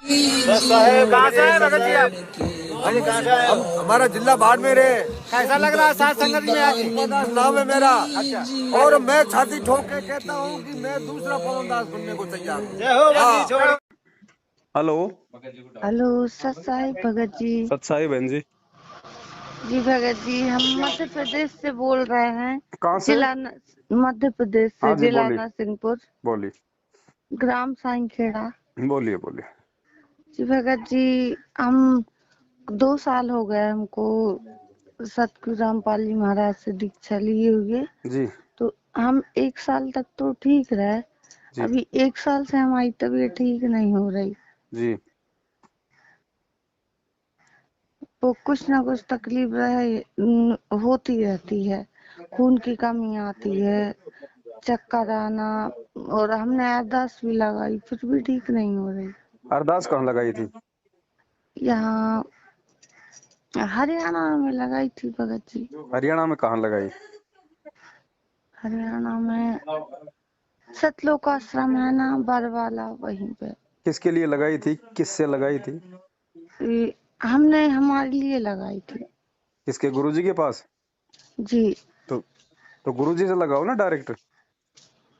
कहाँ से है भगत जी आप? अरे कहाँ से आए हो? हमारा जिला बाड़मेर है। कैसा लग रहा है साथ संगत में आज? पवनदास नाम है मेरा। अच्छा, और मैं छाती ठोक के कहता हूँ कि मैं दूसरा पवनदास बनने को तैयार हूँ। जय हो भगत जी, छोड़। हेलो। हेलो सत साहिब भगत जी। सत साहिब बहन जी। जी भगत जी, हम मध्य प्रदेश से बोल रहे हैं। कहाँ से? मध्य प्रदेश से हाँ जी जिला बोलिए। नरसिंहपुर, बोलिए ग्राम साईंखेड़ा। बोलिए बोलिए। जी भगत जी, हम 2 साल हो गए हमको सतगुरु रामपाल जी महाराज से दीक्षा लिए हुए। जी तो हम 1 साल तक तो ठीक रहे। जी अभी 1 साल से हमारी तबीयत ठीक नहीं हो रही। जी। वो कुछ ना कुछ तकलीफ होती रहती है। खून की कमी आती है, चक्कर आना, और हमने अरदास भी लगाई फिर भी ठीक नहीं हो रही। अरदास कहाँ लगाई थी? यहाँ हरियाणा में लगाई थी भगत जी। हरियाणा में कहाँ लगाई? हरियाणा में सतलोक आश्रम है ना, बरवाला, वहीं पे। किसके लिए लगाई थी? किससे लगाई थी? हमने हमारे लिए लगाई थी। किसके? गुरुजी के पास? जी तो गुरुजी से लगाओ ना डायरेक्ट।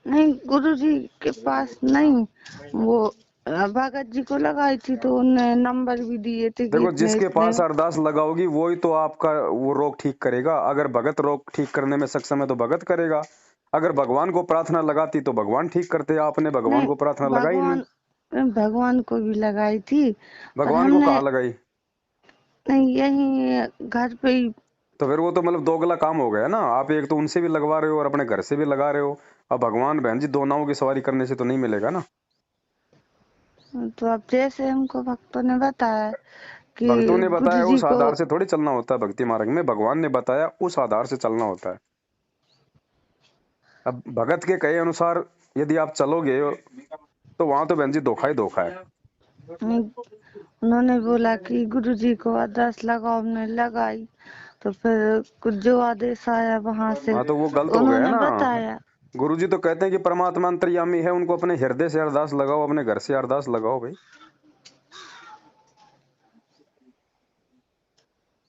नहीं, गुरुजी के पास नहीं, वो भगत जी को लगाई थी तो उन्होंने नंबर भी दिए थे कि देखो, इतने जिसके इतने। पास अरदास लगाओगी वो ही तो आपका वो रोग ठीक करेगा। अगर भगत रोग ठीक करने में सक्षम है तो भगत करेगा। अगर भगवान को प्रार्थना लगाती तो भगवान ठीक करते। आपने भगवान नहीं, को प्रार्थना लगाई नहीं। भगवान को भी लगाई थी, पर भगवान को हमने कहाँ लगाई? नहीं, यही घर पे ही। तो फिर वो तो मतलब दोगला काम हो गया ना। आप एक तो उनसे भी लगवा रहे हो और अपने घर से भी लगा रहे हो। अब भगवान बहन जी, दो नावों की सवारी करने से तो नहीं मिलेगा ना। तो अब जैसे हमको भक्तों ने बताया कि भक्तों ने गुरु बताया जी उस को। आधार से थोड़ी चलना होता है भक्ति मार्ग में। भगवान ने बताया उस आधार से चलना होता है। अब भगत के कहे अनुसार यदि आप चलोगे तो वहां तो बहन जी धोखा ही धोखा है। उन्होंने बोला कि गुरु जी को अरदास लगाओ, हमने लगाई तो फिर कुछ जो आदेश आया वहां से हाँ तो वो गलत हो गया उन्होंने ना। बताया। गुरुजी तो कहते हैं कि परमात्मा अंतर्यामी है, उनको अपने हृदय से अरदास लगाओ, अपने घर से अरदास लगाओ भाई।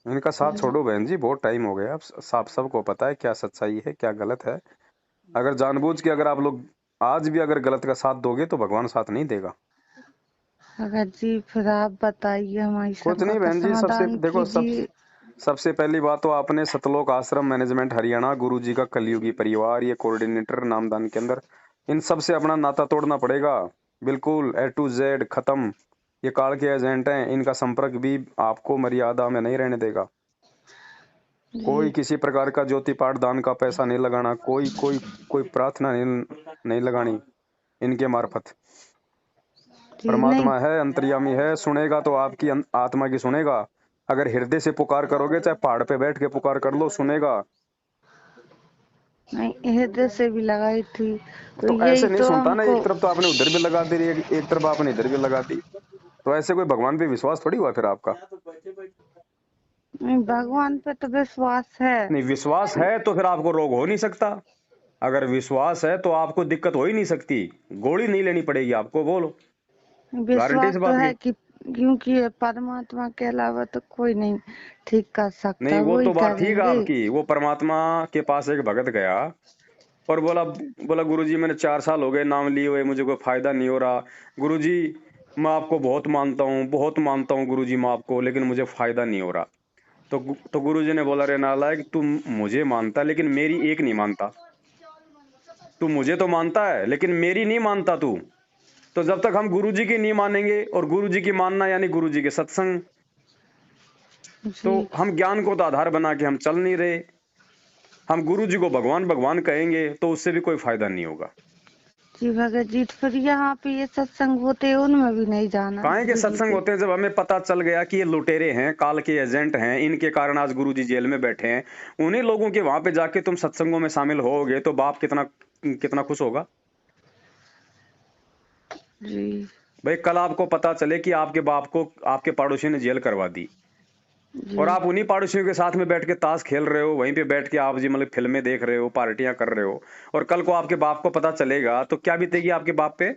इनका साथ छोड़ो बहन जी, बहुत टाइम हो गया। अब साफ सबको पता है क्या सच्चाई है क्या गलत है। अगर जानबूझ के अगर आप लोग आज भी अगर गलत का साथ दोगे तो भगवान साथ नहीं देगा। भगत जी फिर आप बताइए, हमारी कुछ शंका नहीं का बहन जी, सबसे समाधान देखो कीजिए। सबसे पहली बात तो आपने सतलोक आश्रम मैनेजमेंट हरियाणा गुरुजी का कलयुगी परिवार ये कोऑर्डिनेटर नामदान के अंदर इन सब से अपना नाता तोड़ना पड़ेगा। बिल्कुल A to Z खत्म। ये काल के एजेंट हैं, इनका संपर्क भी आपको मर्यादा में नहीं रहने देगा। कोई जी किसी प्रकार का ज्योति पाठ दान का पैसा नहीं लगाना। कोई कोई कोई प्रार्थना नहीं लगानी इनके मार्फत। जी नहीं, परमात्मा है, अंतर्यामी है, सुनेगा तो आपकी आत्मा की सुनेगा। अगर हृदय से पुकार करोगे, चाहे पहाड़ पे बैठ के पुकार कर लो, सुनेगा। नहीं हृदय से भी लगाई थी तो तो ऐसे यही नहीं तो सुनता ना। हमको। एक तरफ तो आपने उधर भी लगा दी, एक तरफ आपने इधर भी लगा दी। तो ऐसे कोई भगवान पे विश्वास थोड़ी हुआ फिर आपका। नहीं, भगवान पे तो विश्वास है। नहीं, विश्वास है तो फिर आपको रोग हो नहीं सकता। अगर विश्वास है तो आपको दिक्कत हो ही नहीं सकती। गोली नहीं लेनी पड़ेगी आपको। बोलो, गारंटी विश्वास से तो बात की। है कि क्योंकि परमात्मा के अलावा तो कोई नहीं ठीक कर नहीं, सकता, वो वो ही तो बात ठीक है करेंगे। आपकी। वो परमात्मा के पास एक भगत गया और बोला बोला गुरुजी, मैंने 4 साल हो गए नाम लिए हुए, मुझे कोई फायदा नहीं हो रहा। गुरुजी, मैं आपको बहुत मानता हूँ गुरुजी, मैं आपको, लेकिन मुझे फायदा नहीं हो रहा। तो गुरुजी ने बोला, रे नालायक, तू मुझे मानता लेकिन मेरी एक नहीं मानता। तू मुझे तो मानता है लेकिन मेरी नहीं मानता तू। तो जब तक हम गुरुजी की नहीं मानेंगे, और गुरुजी की मानना यानी गुरुजी के सत्संग, तो जी हम ज्ञान को तो आधार बना के हम चल नहीं रहे। हम गुरुजी को भगवान भगवान कहेंगे तो उससे भी कोई फायदा नहीं होगा। जी भगत जी, तो फिर यहाँ पे ये सत्संग होते हैं, उनमें भी नहीं जाना काहे के गुरु जी सत्संग के। होते हैं? जब हमें पता चल गया कि ये लुटेरे हैं, काल के एजेंट हैं, इनके कारण आज गुरुजी जेल में बैठे हैं, उन्हीं लोगों के वहां पे जाके तुम सत्संगों में शामिल होगे तो बाप कितना कितना खुश होगा जी भाई। कल आपको पता चले कि आपके बाप को आपके पड़ोसी ने जेल करवा दी, जी और आप उन्हीं पड़ोसियों के साथ में बैठ के ताश खेल रहे हो, वहीं पे बैठ के आप जी मतलब फिल्में देख रहे हो, पार्टियां कर रहे हो, और कल को आपके बाप को पता चलेगा तो क्या बीतेगी आपके बाप पे?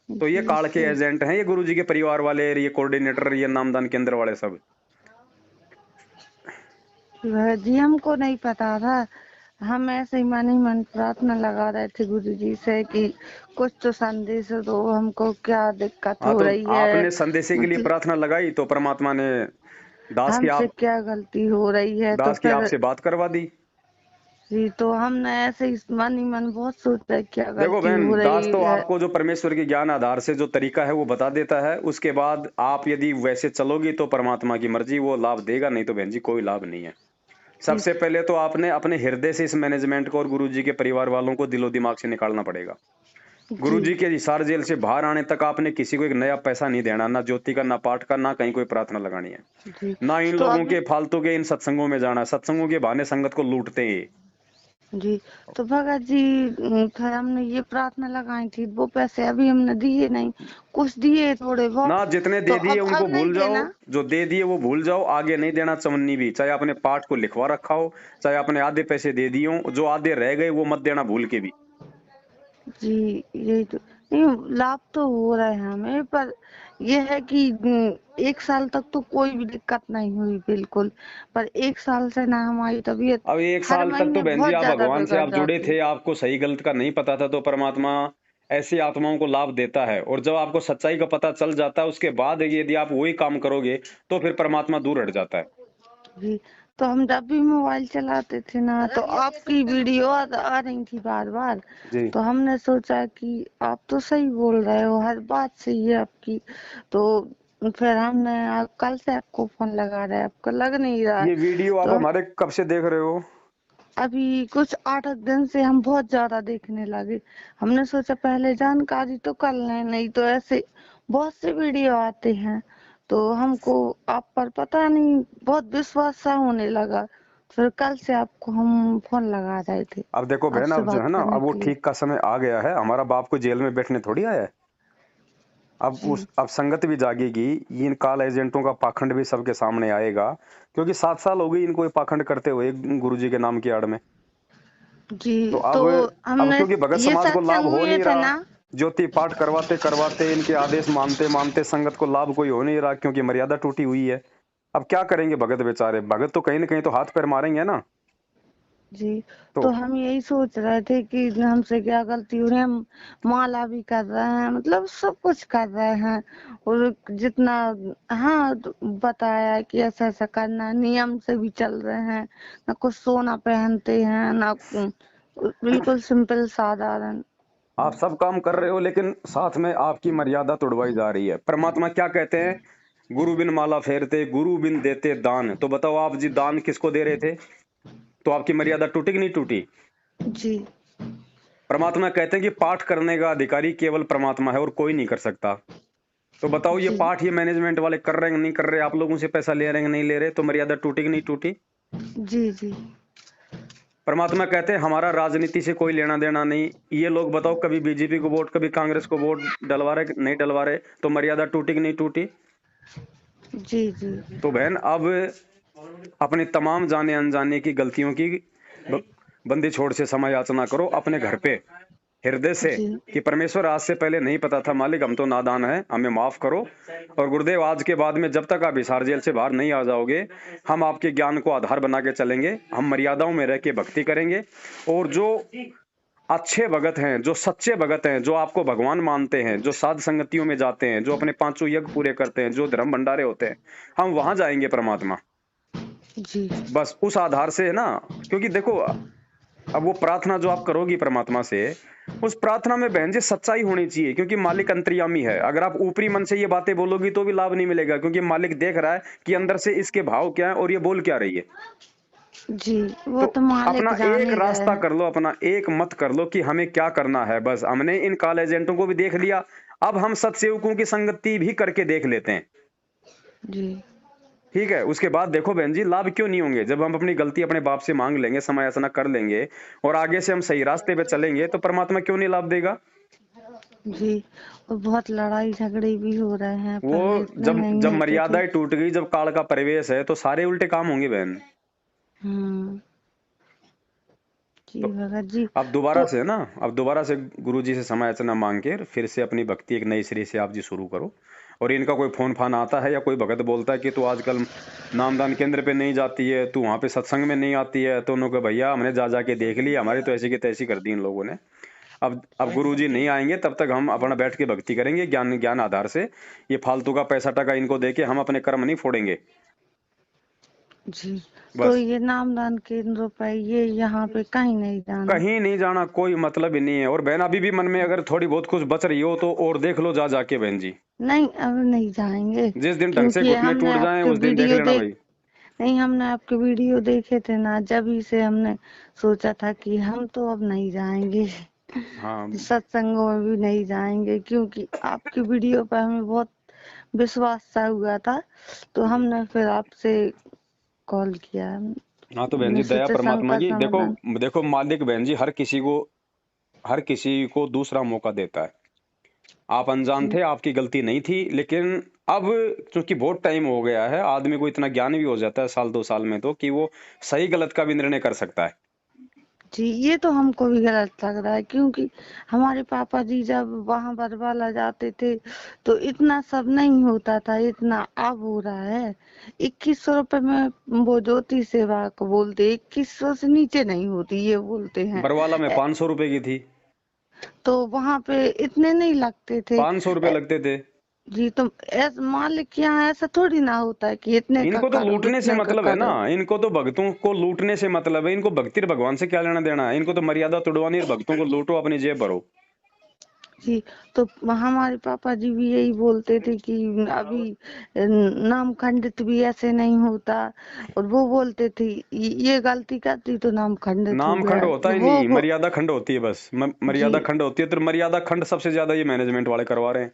तो ये जी काल के सही। एजेंट हैं, ये गुरुजी के परिवार वाले, ये कोऑर्डिनेटर, ये नामदान केंद्र वाले सब। वह जी हमको नहीं पता था, हम ऐसे ही मन ही मन प्रार्थना लगा रहे थे गुरु जी से कि कुछ तो संदेश दो हमको, क्या दिक्कत हाँ, हो तो रही है, आपने संदेशे के लिए मतलब प्रार्थना लगाई तो परमात्मा ने हमसे क्या गलती हो रही है। तो दास की फिर आपसे बात करवा दी। जी तो हमने ऐसे ही मन ही मन बहुत सोचा क्या देखो गलती बहन, हो दास रही तो है। आपको जो परमेश्वर के ज्ञान आधार से जो तरीका है वो बता देता है, उसके बाद आप यदि वैसे चलोगी तो परमात्मा की मर्जी, वो लाभ देगा, नहीं तो बहन जी कोई लाभ नहीं है। जी सबसे पहले तो आपने अपने हृदय से इस मैनेजमेंट को और गुरुजी के परिवार वालों को दिलो दिमाग से निकालना पड़ेगा। जी गुरुजी के हिसार जेल से बाहर आने तक आपने किसी को एक नया पैसा नहीं देना, ना ज्योति का, ना पाठ का, ना कहीं कोई प्रार्थना लगानी है, जी। ना इन तो लोगों अब के फालतू के इन सत्संगों में जाना। सत्संगों के बहाने संगत को लूटते हैं। जी तो भगत जी फिर हमने ये प्रार्थना लगाई थी, वो पैसे अभी हमने दिए नहीं, कुछ दिए थोड़े बहुत। ना जितने तो दे दिए उनको अब नहीं भूल जाओ, देना। जो दे दिए वो भूल जाओ, आगे नहीं देना चवन्नी भी, चाहे आपने पाठ को लिखवा रखा हो, चाहे आपने आधे पैसे दे दिए हो, जो आधे रह गए वो मत देना भूल के भी। जी यही तो, नहीं लाभ तो हो रहा है हमें, पर यह है कि 1 साल तक तो कोई भी दिक्कत नहीं हुई बिल्कुल, पर 1 साल से ना हमारी तबीयत अब एक हर साल तक तो महीने बहन जी बहुत आप ज्यादा भगवान से बिगड़ आप जुड़े जाती। थे, आपको सही गलत का नहीं पता था, तो परमात्मा ऐसी आत्माओं को लाभ देता है। और जब आपको सच्चाई का पता चल जाता है उसके बाद यदि आप वही काम करोगे तो फिर परमात्मा दूर हट जाता है। जी तो हम जब भी मोबाइल चलाते थे ना, तो आपकी वीडियो आ रही थी बार बार। जी। तो हमने सोचा कि आप तो सही बोल रहे हो, हर बात सही है आपकी। तो फिर हमने कल से आपको फोन लगा रहे हैं, आपको लग नहीं रहा है। ये वीडियो आप तो हमारे कब से देख रहे हो? अभी कुछ 8 दिन से हम बहुत ज्यादा देखने लगे। हमने सोचा पहले जानकारी तो कर लें, नहीं तो ऐसे बहुत से वीडियो आते हैं, तो हमको आप पर पता नहीं बहुत विश्वास सा होने लगा। फिर कल से आपको हम फोन लगा रहे थे अब देखो बहन, आपसे अब जो बात है ना, करने अब वो के लिए। ठीक का समय आ गया है, हमारा बाप को जेल में बैठने थोड़ी आया है। जी अब संगत भी जागेगी, इन काल एजेंटों का पाखंड भी सबके सामने आएगा, क्योंकि 7 साल हो गई इनको ये पाखंड करते हुए गुरुजी के नाम की आड़ में। तो जी तो अब हमने क्योंकि भगत ये समाज को लाभ सत्संग हो हुए नहीं थे रहा, ना। ज्योति पाठ करवाते करवाते इनके आदेश मानते मानते संगत को लाभ कोई हो नहीं रहा, क्योंकि मर्यादा टूटी हुई है। अब क्या करेंगे भगत बेचारे? भगत तो कहीं ना कहीं तो हाथ पैर मारेंगे ना। जी तो तो हम यही सोच रहे थे कि हमसे क्या गलती हो रही है। हम माला भी कर रहे हैं, मतलब सब कुछ कर रहे हैं, और जितना हाँ तो बताया कि ऐसा ऐसा करना है, नियम से भी चल रहे हैं, ना कुछ सोना पहनते हैं ना बिल्कुल सिंपल साधारण। आप सब काम कर रहे हो, लेकिन साथ में आपकी मर्यादा तोड़वाई जा रही है। परमात्मा क्या कहते हैं? गुरु बिन माला फेरते, गुरु बिन देते दान। तो बताओ आप जी, दान किसको दे रहे थे? तो आपकी मर्यादा टूटी कि नहीं टूटी? जी परमात्मा कहते हैं कि पाठ करने का अधिकारी केवल परमात्मा है और कोई नहीं कर सकता। तो बताओ, ये जी पाठ ये मैनेजमेंट वाले कर रहे हैं नहीं कर रहे, आप लोगों से पैसा ले रहे हैं नहीं ले रहे, तो मर्यादा टूटी कि नहीं टूटी? जी जी परमात्मा कहते हैं हमारा राजनीति से कोई लेना देना नहीं। ये लोग बताओ, कभी बीजेपी को वोट, कभी कांग्रेस को वोट डलवा रहे नहीं डलवा रहे, तो मर्यादा टूटी कि नहीं टूटी? जी जी तो बहन, अब अपने तमाम जाने अनजाने की गलतियों की बंदी छोड़ से समय याचना करो अपने घर पे हृदय से, जी कि परमेश्वर आज से पहले नहीं पता था मालिक, हम तो नादान हैं, हमें माफ करो। और गुरुदेव, आज के बाद में जब तक आप हिसार जेल से बाहर नहीं आ जाओगे, हम आपके ज्ञान को आधार बना के चलेंगे, हम मर्यादाओं में रह के भक्ति करेंगे। और जो अच्छे भगत हैं, जो सच्चे भगत हैं, जो आपको भगवान मानते हैं, जो साध संगतियों में जाते हैं, जो अपने 5 यज्ञ पूरे करते हैं, जो धर्म भंडारे होते हैं, हम वहां जाएंगे परमात्मा। जी बस उस आधार से है ना, क्योंकि देखो, अब वो प्रार्थना जो आप करोगी परमात्मा से, उस प्रार्थना में बहन जी सच्चाई होनी चाहिए, क्योंकि मालिक अंतर्यामी है। अगर आप ऊपरी मन से ये बातें बोलोगी तो भी लाभ नहीं मिलेगा, क्योंकि मालिक देख रहा है कि अंदर से इसके भाव क्या है और ये बोल क्या रही है। जी वो तो तो मालिक अपना जान एक ही रहे रास्ता हैं। कर लो, अपना एक मत कर लो कि हमें क्या करना है। बस हमने इन काल एजेंटों को भी देख लिया, अब हम सत्सेवकों की संगति भी करके देख लेते हैं। जी ठीक है, उसके बाद देखो बहन जी, लाभ क्यों नहीं होंगे? जब हम अपनी गलती अपने बाप से मांग लेंगे, समय याचना कर लेंगे और आगे से हम सही रास्ते पे चलेंगे, तो परमात्मा क्यों नहीं लाभ देगा? जी और बहुत लड़ाई झगड़े भी हो रहे हैं, वो पहले इतने जब नहीं जब होते थे। मर्यादाएं टूट गई, जब काल का प्रवेश है, तो सारे उल्टे काम होंगे बहन। हम्म जी भगत जी। अब दोबारा तो से ना, अब दोबारा से गुरुजी से समय याचना मांग के फिर से अपनी भक्ति एक नई सिरे से आप जी शुरू करो। और इनका कोई फोन फान आता है या कोई भगत बोलता है कि तू आजकल नामदान केंद्र पे नहीं जाती है, तू वहां पे सत्संग में नहीं आती है, तो उन्होंने कहा भैया हमने जा जाके देख लिया, हमारी तो ऐसी की तैसी कर दी इन लोगों ने। अब गुरुजी नहीं आएंगे तब तक हम अपना बैठ के भक्ति करेंगे ज्ञान ज्ञान आधार से। ये फालतू का पैसा टका इनको देके हम अपने कर्म नहीं फोड़ेंगे जी। तो बस। ये नामदान केंद्र पर ये यहाँ पे कहीं नहीं जाना। कहीं नहीं जाना, कोई मतलब ही नहीं है। और बहन अभी भी मन में अगर थोड़ी बहुत कुछ बच रही हो तो और देख लो जा जाके बहन जी। नहीं अब नहीं जाएंगे, जिस दिन ढंग से क्योंकि घुटने हमने टूट जाएं आपके उस दिन देख वीडियो लेना भाई। नहीं, हमने आपके वीडियो देखे थे ना, जब ही से हमने सोचा था कि हम तो अब नहीं जाएंगे, हाँ सत्संगों में भी नहीं जाएंगे, क्योंकि आपकी वीडियो पर हमें बहुत विश्वास सा हुआ था, तो हमने फिर आपसे कॉल किया। हाँ, तो बहन हमने जी दया सोचा संग परमात्मा का की। देखो समाधान। देखो मालिक बहन जी हर किसी को दूसरा मौका देता है। आप अनजान जी थे, आपकी गलती नहीं थी, लेकिन अब चूंकि बहुत टाइम हो गया है, आदमी को इतना ज्ञान भी हो जाता है साल 2 साल में तो कि वो सही गलत का भी निर्णय कर सकता है। जी, ये तो हमको भी गलत लग रहा है, क्योंकि हमारे पापा जी जब वहां बरवाला जाते थे तो इतना सब नहीं होता था, इतना अब हो रहा है। 2100 रुपए में वो ज्योति सेवा को बोलते, 2100 से नीचे नहीं होती ये बोलते हैं। बरवाला में 500 रुपए की थी, तो वहां पे इतने नहीं लगते थे। 500 रुपए लगते थे। जी, तो मालिक के यहाँ ऐसा थोड़ी ना होता है कि इतने का इनको तो करो लूटने से इतने का मतलब है ना, करो। इनको तो भक्तों को लूटने से मतलब है। इनको भक्ति और भगवान से क्या लेना देना है। इनको तो मर्यादा तोड़वानी और भक्तों को लूटो, अपनी जेब भरो। जी, तो हमारे पापा जी भी यही बोलते थे कि अभी नाम खंडित भी ऐसे नहीं होता, और वो बोलते थे ये गलती करती तो नाम खंडित हो नाम गया खंड होता ही नहीं, वो। मर्यादा खंड होती है बस। जी मर्यादा खंड होती है, तो मर्यादा खंड सबसे ज्यादा ये मैनेजमेंट वाले करवा रहे हैं।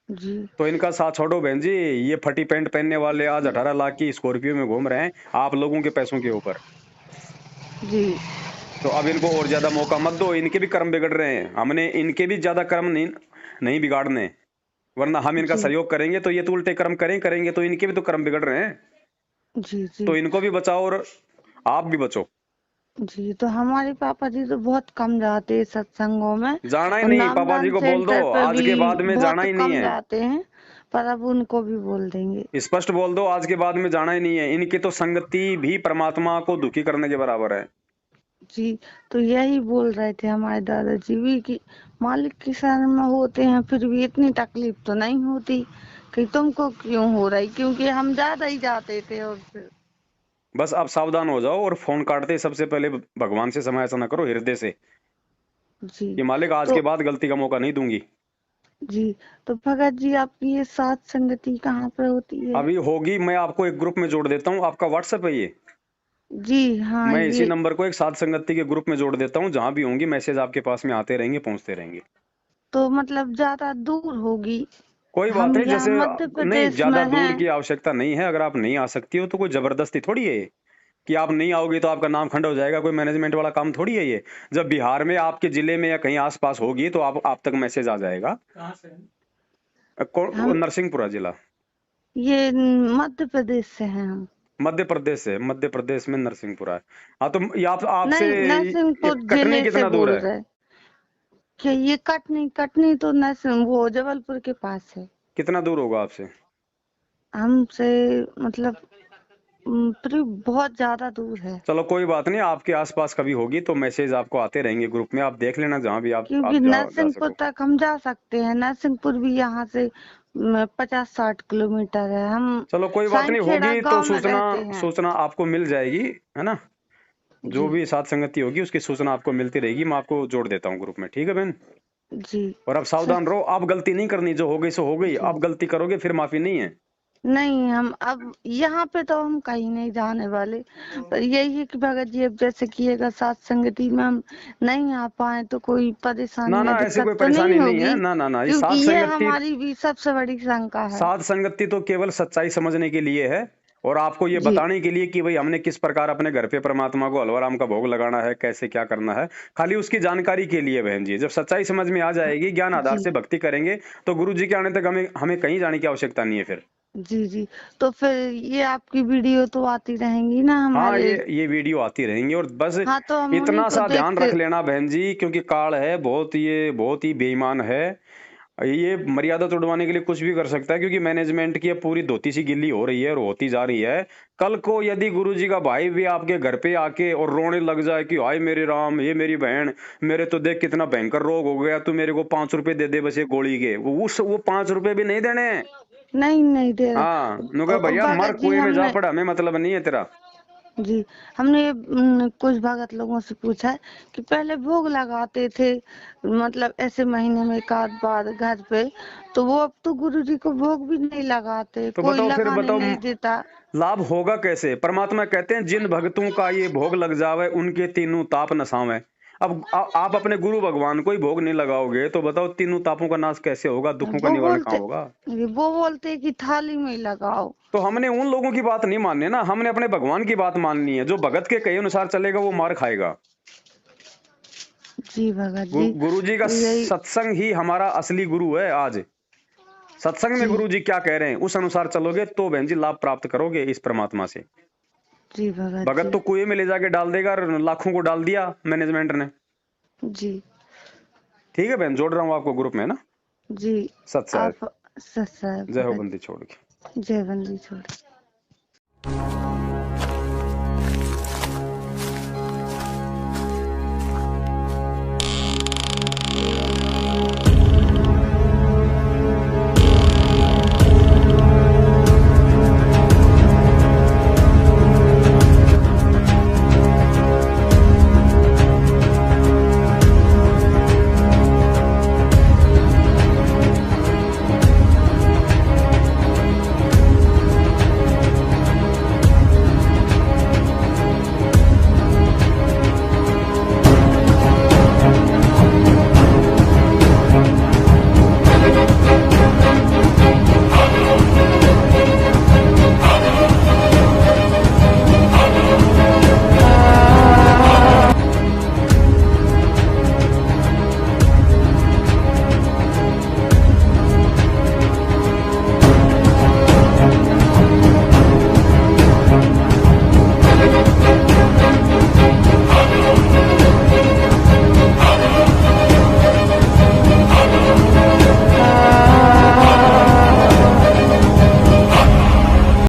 जी तो इनका साथ छोड़ो बहन जी। ये फटी पैंट पहनने वाले आज 18 लाख की स्कॉर्पियो में घूम रहे हैं आप लोगों के पैसों के ऊपर। जी तो अब इनको और ज्यादा मौका मत दो, इनके भी कर्म बिगड़ रहे हैं। हमने इनके भी ज्यादा कर्म नहीं बिगाड़ने, वरना हम इनका जी सहयोग करेंगे तो ये तो उल्टे कर्म करेंगे, तो इनके भी तो कर्म बिगड़ रहे हैं। जी जी तो इनको भी बचाओ और आप भी बचो। जी। तो हमारे पापा जी तो बहुत कम जाते हैं सत्संगों में, जाना ही और नहीं, पापा जी नामदान को बोल दो सेंटर पे आज भी के बाद में जाना बहुत ही नहीं कम है। जाते हैं, पर अब उनको भी बोल देंगे। स्पष्ट बोल दो आज के बाद में जाना ही नहीं है। इनकी तो संगति भी परमात्मा को दुखी करने के बराबर है। जी, तो यही बोल रहे थे हमारे दादाजी भी कि मालिक की शरण में होते हैं फिर भी इतनी तकलीफ तो नहीं होती, कि तुमको क्यों हो रही, क्योंकि हम ज्यादा ही जाते थे। और फिर बस अब सावधान हो जाओ और फोन काटते ही सबसे पहले भगवान से समय ऐसा न करो हृदय से जी कि मालिक आज तो के बाद गलती का मौका नहीं दूंगी। जी, तो भगत जी आपकी ये सात संगति कहाँ पर होती है? अभी होगी, मैं आपको एक ग्रुप में जोड़ देता हूँ। आपका व्हाट्सएप है ये? जी हाँ, मैं इसी ये नंबर को एक साथ संगति के ग्रुप में जोड़ देता हूँ। जहां भी होंगी मैसेज आपके पास में आते रहेंगे, पहुंचते रहेंगे। तो मतलब ज्यादा दूर होगी, कोई बात हम नहीं, यहाँ जैसे मध्य नहीं प्रदेश ज्यादा में दूर हैं। की आवश्यकता नहीं है। अगर आप नहीं आ सकती हो तो कोई जबरदस्ती थोड़ी है ये कि आप नहीं आओगे तो आपका नाम खंड हो जाएगा। कोई मैनेजमेंट वाला काम थोड़ी है ये। जब बिहार में आपके जिले में या कहीं आसपास होगी तो आप तक मैसेज आ जाएगा। हम नरसिंहपुरा जिला, ये मध्य प्रदेश से हैं हम। मध्य प्रदेश से। मध्य प्रदेश में नरसिंहपुरा है। हाँ, तो ये आप आपसे नहीं, ये नरसिंहपुर कटनी जिले से कितना दूर बोल है? रहे कि ये कटनी तो नरसिंह वो जबलपुर के पास है। कितना दूर होगा आपसे? हमसे मतलब फिर बहुत ज्यादा दूर है, चलो कोई बात नहीं, आपके आसपास कभी होगी तो मैसेज आपको आते रहेंगे ग्रुप में। आप देख लेना जहां भी क्योंकि आप जा नरसिंहपुर सको। तक हम जा सकते हैं। नरसिंहपुर भी यहाँ से 50-60 किलोमीटर है। हम चलो कोई बात नहीं, साइंखेड़ा होगी तो गांव में सूचना रहते हैं। सूचना आपको मिल जाएगी, है ना। जो जी भी साथ संगति होगी उसकी सूचना आपको मिलती रहेगी। मैं आपको जोड़ देता हूँ ग्रुप में, ठीक है बहन। जी और अब सावधान रहो, आप गलती नहीं करनी। जो हो गई सो हो गई। जी। आप गलती करोगे फिर माफी नहीं है। नहीं, हम अब यहाँ पे तो हम कहीं नहीं जाने वाले, पर यही है कि भगत जी अब जैसे किएगा साथ संगति में हम नहीं आ पाए तो कोई ना परेशानी या ना, ऐसी दिक्कत कोई तो नहीं परेशानी नहीं है। होगी, ना ना ना, ये क्योंकि साथ ये संगति, हमारी भी सबसे बड़ी शंका है। साध संगति तो केवल सच्चाई समझने के लिए है और आपको ये जी बताने के लिए कि भाई हमने किस प्रकार अपने घर पे परमात्मा को हलवा राम का भोग लगाना है, कैसे क्या करना है। खाली उसकी जानकारी के लिए बहन जी। जब सच्चाई समझ में आ जाएगी, ज्ञान आधार जी से भक्ति करेंगे तो गुरु जी के आने तक हमें हमें कहीं जाने की आवश्यकता नहीं है फिर। जी जी। तो फिर ये आपकी वीडियो तो आती रहेंगी ना हाँ, हमारे। ये वीडियो आती रहेंगी और बस हाँ तो हम उन्हीं इतना को सा देख ध्यान के। रख लेना बहन जी, क्योंकि काल है बहुत, ये बहुत ही बेईमान है। ये मर्यादा तोड़वाने के लिए कुछ भी कर सकता है, क्योंकि मैनेजमेंट की अब पूरी धोती सी गिल्ली हो रही है और होती जा रही है। कल को यदि गुरुजी का भाई भी आपके घर पे आके और रोने लग जाए कि हाय मेरे राम, ये मेरी बहन, मेरे तो देख कितना भयंकर रोग हो गया, तू मेरे को 5 रुपए दे दे बस ये गोली के, वो 5 रुपए भी नहीं देने। नहीं नहीं दे रहा। हाँ, नुका भैया मर भगत जी कुएं में जा हमने। पड़ा, हमें मतलब नहीं है तेरा। जी। हमने कुछ भगत लोगों से पूछा है कि पहले भोग लगाते थे, मतलब ऐसे महीने में एक आध बार घर पे, तो वो अब तो गुरुजी को भोग भी नहीं लगाते, तो कोई बताओ फिर, लगाने बताओ नहीं देता। लाभ होगा कैसे? परमात्मा कहते हैं जिन भक्तों का ये भोग लग जावे उनके तीनों ताप नसावे। अब आप अपने गुरु भगवान को ही भोग नहीं लगाओगे तो बताओ तीनों तापों का नाश कैसे होगा, दुखों का निवारण कहाँ होगा? वो बोलते कि थाली में ही लगाओ। तो हमने उन लोगों की बात नहीं माननी ना, हमने अपने भगवान की बात माननी है। जो भगत के कहे अनुसार चलेगा वो मार खाएगा। जी भगत जी। गुरु जी का यही। सत्संग ही हमारा असली गुरु है। आज सत्संग में जी गुरु जी क्या कह रहे हैं उस अनुसार चलोगे तो बहन जी लाभ प्राप्त करोगे इस परमात्मा से। जी भगत भगत जी। तो कुएं में ले जाके डाल देगा और लाखों को डाल दिया मैनेजमेंट ने। जी ठीक है बहन, जोड़ रहा हूँ आपको ग्रुप में ना। जी। सत साहब, आप सत साहब जय हो भगत। बंदी छोड़ के। जय बंदी छोड़।